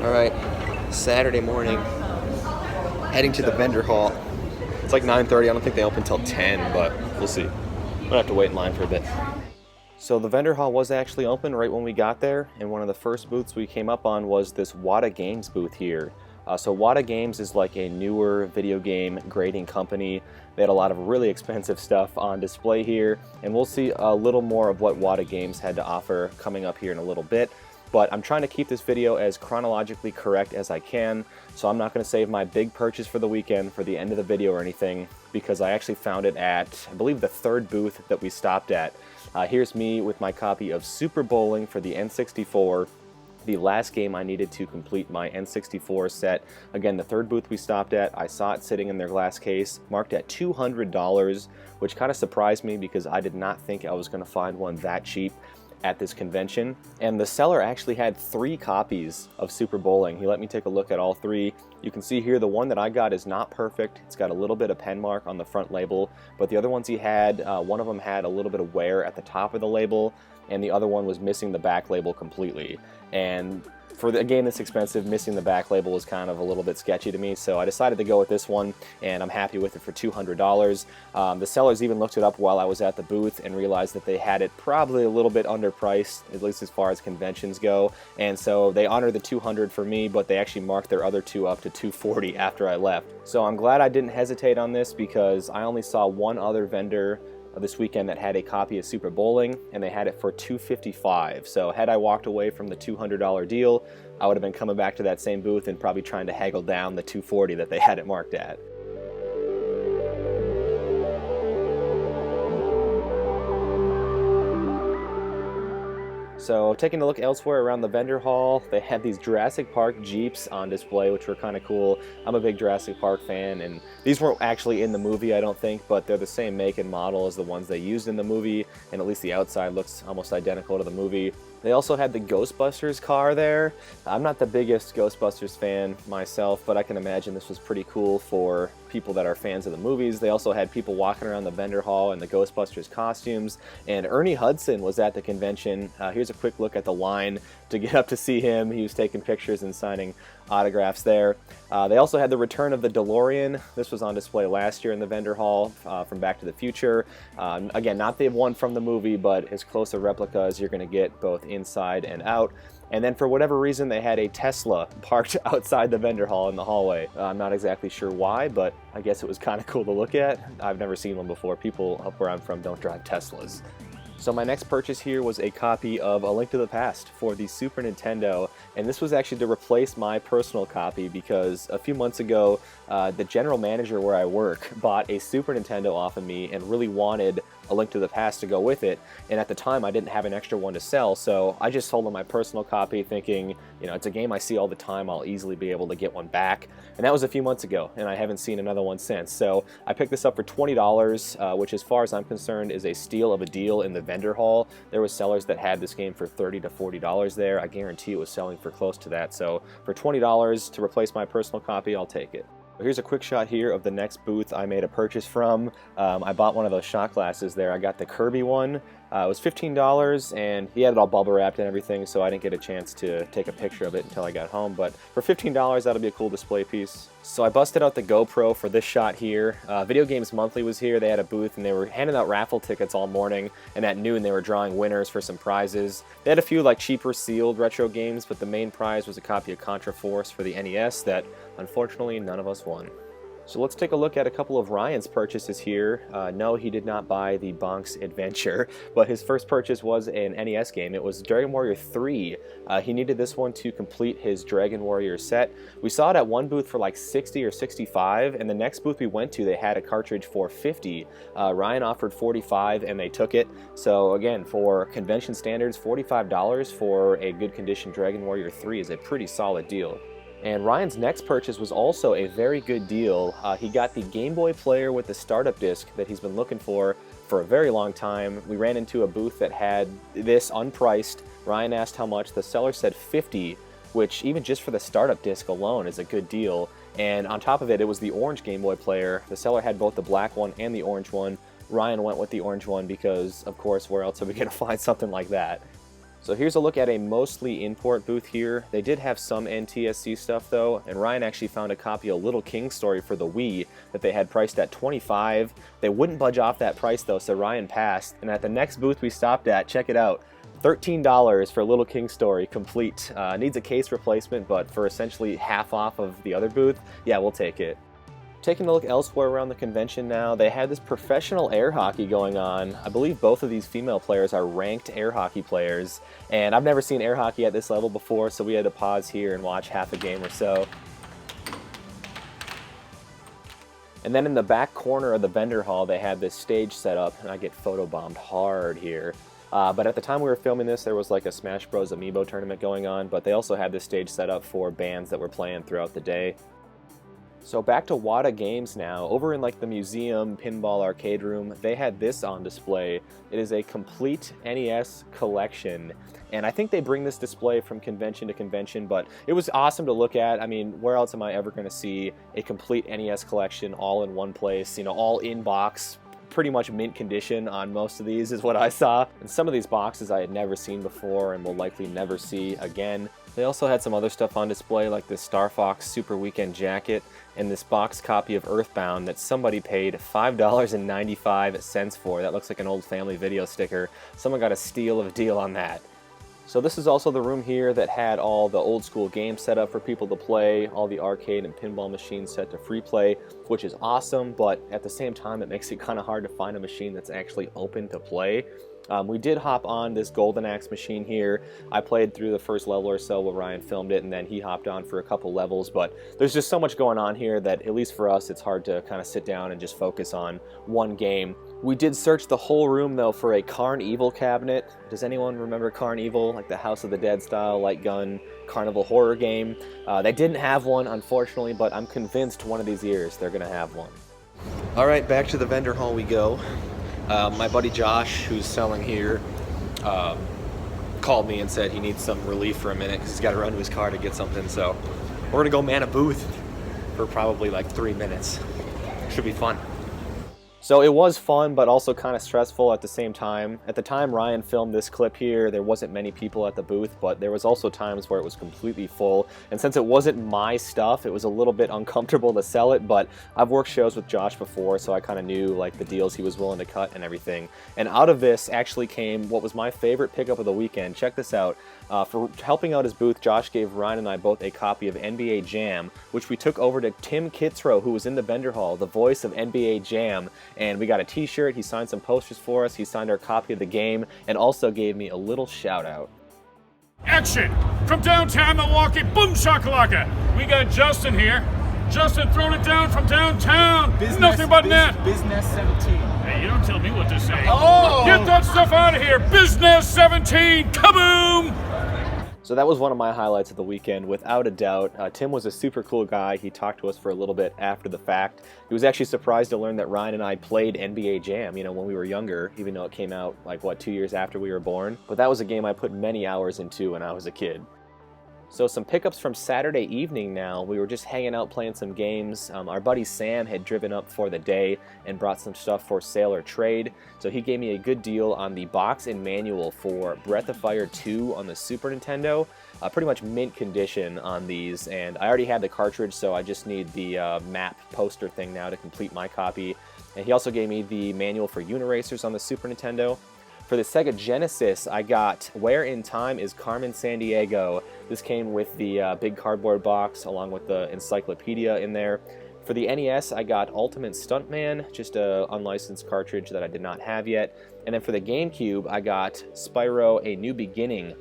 Alright, Saturday morning, heading to the vendor hall. It's like 9:30, I don't think they open until 10, but we'll see. I'm gonna have to wait in line for a bit. So the vendor hall was actually open right when we got there, and one of the first booths we came up on was this Wata Games booth here. So Wata Games is like a newer video game grading company. They had a lot of really expensive stuff on display here, and we'll see a little more of what Wata Games had to offer coming up here in a little bit. But I'm trying to keep this video as chronologically correct as I can, so I'm not going to save my big purchase for the weekend for the end of the video or anything, because I actually found it at, I believe, the third booth that we stopped at. Here's me with my copy of Super Bowling for the N64, the last game I needed to complete my N64 set. Again, the third booth we stopped at, I saw it sitting in their glass case, marked at $200, which kind of surprised me because I did not think I was going to find one that cheap at this convention. And the seller actually had 3 copies of Super Bowling. He let me take a look at all 3. You can see here the one that I got is not perfect. It's got a little bit of pen mark on the front label, but the other ones he had, one of them had a little bit of wear at the top of the label, and the other one was missing the back label completely. And for a game this expensive, missing the back label was kind of a little bit sketchy to me, so I decided to go with this one, and I'm happy with it for $200. The sellers even looked it up while I was at the booth and realized that they had it probably a little bit underpriced, at least as far as conventions go, and so they honored the $200 for me, but they actually marked their other 2 up to $240 after I left. So I'm glad I didn't hesitate on this, because I only saw one other vendor this weekend that had a copy of Super Bowling, and they had it for $255. So had I walked away from the $200 deal, I would have been coming back to that same booth and probably trying to haggle down the $240 that they had it marked at. So taking a look elsewhere around the vendor hall, they had these Jurassic Park Jeeps on display, which were kind of cool. I'm a big Jurassic Park fan, and these weren't actually in the movie, I don't think, but they're the same make and model as the ones they used in the movie, and at least the outside looks almost identical to the movie. They also had the Ghostbusters car there. I'm not the biggest Ghostbusters fan myself, but I can imagine this was pretty cool for people that are fans of the movies. They also had people walking around the vendor hall in the Ghostbusters costumes, and Ernie Hudson was at the convention. Here's a quick look at the line to get up to see him. He was taking pictures and signing autographs there. They also had the return of the DeLorean. This was on display last year in the vendor hall from Back to the Future. Again, not the one from the movie, but as close a replica as you're going to get both inside and out. And then for whatever reason, they had a Tesla parked outside the vendor hall in the hallway. I'm not exactly sure why, but I guess it was kind of cool to look at. I've never seen one before. People up where I'm from don't drive Teslas. So my next purchase here was a copy of A Link to the Past for the Super Nintendo, and this was actually to replace my personal copy because a few months ago, the general manager where I work bought a Super Nintendo off of me and really wanted A Link to the Past to go with it, and at the time I didn't have an extra one to sell, so I just sold him my personal copy thinking, you know, it's a game I see all the time, I'll easily be able to get one back, and that was a few months ago, and I haven't seen another one since. So I picked this up for $20, which as far as I'm concerned is a steal of a deal in the vendor hall. There was sellers that had this game for $30 to $40 there. I guarantee it was selling for close to that, so for $20 to replace my personal copy, I'll take it. Here's a quick shot here of the next booth I made a purchase from. I bought one of those shot glasses there. I got the Kirby one. It was $15, and he had it all bubble wrapped and everything, so I didn't get a chance to take a picture of it until I got home, but for $15, that'll be a cool display piece. So I busted out the GoPro for this shot here. Video Games Monthly was here. They had a booth, and they were handing out raffle tickets all morning, and at noon they were drawing winners for some prizes. They had a few like cheaper sealed retro games, but the main prize was a copy of Contra Force for the NES that unfortunately none of us won. So let's take a look at a couple of Ryan's purchases here. No, he did not buy the Bonk's Adventure, but his first purchase was an NES game. It was Dragon Warrior 3. He needed this one to complete his Dragon Warrior set. We saw it at one booth for like 60 or 65, and the next booth we went to, they had a cartridge for 50. Ryan offered 45, and they took it. So again, for convention standards, $45 for a good condition Dragon Warrior 3 is a pretty solid deal. And Ryan's next purchase was also a very good deal. He got the Game Boy player with the startup disc that he's been looking for a very long time. We ran into a booth that had this unpriced. Ryan asked how much. The seller said 50, which even just for the startup disc alone is a good deal. And on top of it, it was the orange Game Boy player. The seller had both the black one and the orange one. Ryan went with the orange one because, of course, where else are we going to find something like that? So here's a look at a mostly import booth here. They did have some NTSC stuff though, and Ryan actually found a copy of Little King Story for the Wii that they had priced at $25. They wouldn't budge off that price though, so Ryan passed. And at the next booth we stopped at, check it out, $13 for Little King Story complete. Needs a case replacement, but for essentially half off of the other booth, yeah, we'll take it. Taking a look elsewhere around the convention now, they had this professional air hockey going on. I believe both of these female players are ranked air hockey players, and I've never seen air hockey at this level before, so we had to pause here and watch half a game or so. And then in the back corner of the vendor hall, they had this stage set up, and I get photobombed hard here. But at the time we were filming this, there was like a Smash Bros. Amiibo tournament going on, but they also had this stage set up for bands that were playing throughout the day. So back to WATA Games now. Over in like the museum pinball arcade room, they had this on display. It is a complete NES collection, and I think they bring this display from convention to convention, but it was awesome to look at. I mean, where else am I ever going to see a complete NES collection all in one place, you know, all in box, pretty much mint condition on most of these is what I saw. And some of these boxes I had never seen before and will likely never see again. They also had some other stuff on display like this Star Fox Super Weekend jacket and this box copy of Earthbound that somebody paid $5.95 for. That looks like an old Family Video sticker. Someone got a steal of a deal on that. So this is also the room here that had all the old school games set up for people to play, all the arcade and pinball machines set to free play, which is awesome, but at the same time it makes it kind of hard to find a machine that's actually open to play. We did hop on this Golden Axe machine here. I played through the first level or so while Ryan filmed it, and then he hopped on for a couple levels, but there's just so much going on here that, at least for us, it's hard to kind of sit down and just focus on one game. We did search the whole room, though, for a Carn Evil cabinet. Does anyone remember Carn Evil? Like the House of the Dead style, light gun, carnival horror game? They didn't have one, unfortunately, but I'm convinced one of these years they're going to have one. All right, back to the vendor hall we go. My buddy Josh, who's selling here, called me and said he needs some relief for a minute because he's got to run to his car to get something, so we're going to go man a booth for probably like 3 minutes. Should be fun. So it was fun, but also kind of stressful at the same time. At the time Ryan filmed this clip here, there wasn't many people at the booth, but there was also times where it was completely full. And since it wasn't my stuff, it was a little bit uncomfortable to sell it, but I've worked shows with Josh before, so I kind of knew like the deals he was willing to cut and everything. And out of this actually came what was my favorite pickup of the weekend. Check this out. For helping out his booth, Josh gave Ryan and I both a copy of NBA Jam, which we took over to Tim Kitzrow, who was in the vendor hall, the voice of NBA Jam, and we got a t-shirt, he signed some posters for us, he signed our copy of the game, and also gave me a little shout out. Action! From downtown Milwaukee, boom shakalaka! We got Justin here. Justin throwing it down from downtown. Nothing but net. bizzNES17. Hey, you don't tell me what to say. Oh! Get that stuff out of here. bizzNES17. KABOOM! So that was one of my highlights of the weekend, without a doubt. Tim was a super cool guy. He talked to us for a little bit after the fact. He was actually surprised to learn that Ryan and I played NBA Jam, you know, when we were younger, even though it came out, like, what, 2 years after we were born? But that was a game I put many hours into when I was a kid. So some pickups from Saturday evening now. We were just hanging out playing some games. Our buddy Sam had driven up for the day and brought some stuff for sale or trade. So he gave me a good deal on the box and manual for Breath of Fire 2 on the Super Nintendo. Pretty much mint condition on these, and I already had the cartridge, so I just need the map poster thing now to complete my copy. And he also gave me the manual for Uniracers on the Super Nintendo. For the Sega Genesis, I got Where in Time is Carmen Sandiego. This came with the big cardboard box along with the encyclopedia in there. For the NES, I got Ultimate Stuntman, just an unlicensed cartridge that I did not have yet. And then for the GameCube, I got Spyro A New Beginning.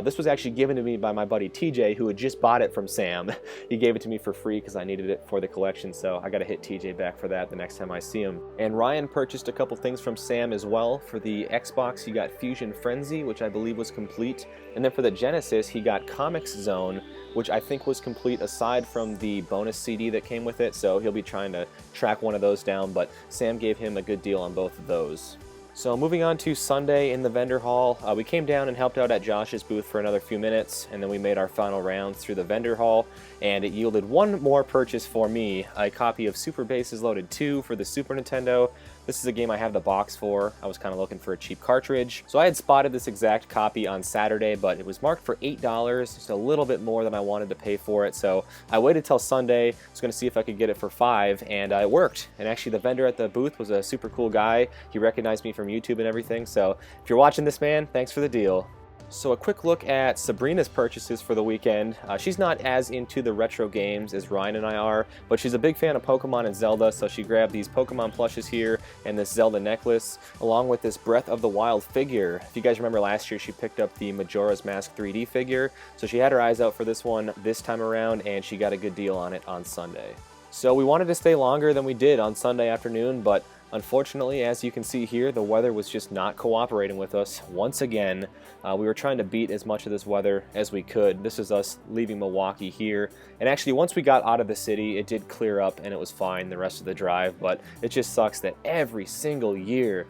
This was actually given to me by my buddy TJ, who had just bought it from Sam. He gave it to me for free because I needed it for the collection, so I got to hit TJ back for that the next time I see him. And Ryan purchased a couple things from Sam as well. For the Xbox, he got Fusion Frenzy, which I believe was complete. And then for the Genesis, he got Comics Zone, which I think was complete aside from the bonus CD that came with it, so he'll be trying to track one of those down, but Sam gave him a good deal on both of those. So moving on to Sunday in the vendor hall, we came down and helped out at Josh's booth for another few minutes, and then we made our final rounds through the vendor hall, and it yielded one more purchase for me, a copy of Super Bases Loaded 2 for the Super Nintendo. This is a game I have the box for. I was kind of looking for a cheap cartridge. So I had spotted this exact copy on Saturday, but it was marked for $8, just a little bit more than I wanted to pay for it. So I waited till Sunday. I was going to see if I could get it for $5, and it worked. And actually the vendor at the booth was a super cool guy. He recognized me from YouTube and everything. So if you're watching this, man, thanks for the deal. So a quick look at Sabrina's purchases for the weekend. She's not as into the retro games as Ryan and I are, but she's a big fan of Pokemon and Zelda, so she grabbed these Pokemon plushes here and this Zelda necklace, along with this Breath of the Wild figure. If you guys remember last year, she picked up the Majora's Mask 3D figure, so she had her eyes out for this one this time around, and she got a good deal on it on Sunday. So we wanted to stay longer than we did on Sunday afternoon, but unfortunately, as you can see here, the weather was just not cooperating with us once again. We were trying to beat as much of this weather as we could. This is us leaving Milwaukee here. And actually, once we got out of the city, it did clear up and it was fine the rest of the drive. But it just sucks that every single year,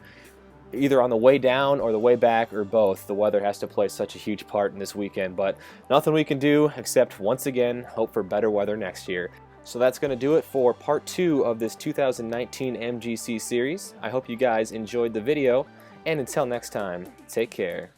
either on the way down or the way back or both, the weather has to play such a huge part in this weekend. But nothing we can do except, once again, hope for better weather next year. So that's going to do it for part 2 of this 2019 MGC series. I hope you guys enjoyed the video, and until next time, take care.